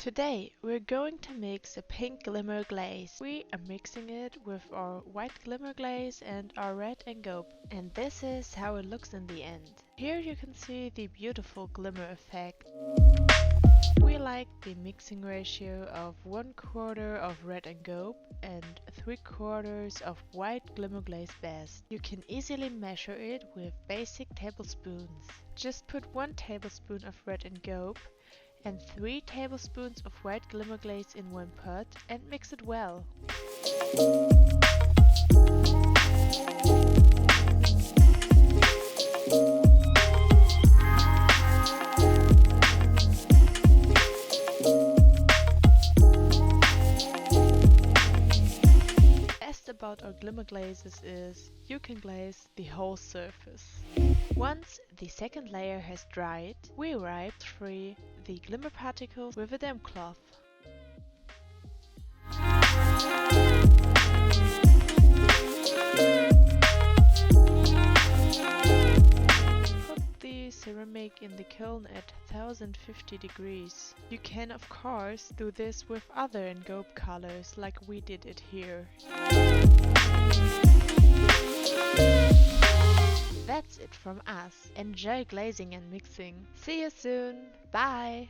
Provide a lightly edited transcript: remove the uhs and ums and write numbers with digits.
Today we're going to mix a pink glimmer glaze. We are mixing it with our white glimmer glaze and our red engobe. And this is how it looks in the end. Here you can see the beautiful glimmer effect. We like the mixing ratio of 1/4 of red engobe and 3/4 of white glimmer glaze best. You can easily measure it with basic tablespoons. Just put 1 tablespoon of red engobe and 3 tablespoons of white glimmer glaze in one pot and mix it well. Best about our glimmer glazes is you can glaze the whole surface. Once the second layer has dried, we wiped free the glimmer particles with a damp cloth. Put the ceramic in the kiln at 1050 degrees. You can of course do this with other engobe colors like we did it here. That's it from us. Enjoy glazing and mixing. See you soon. Bye!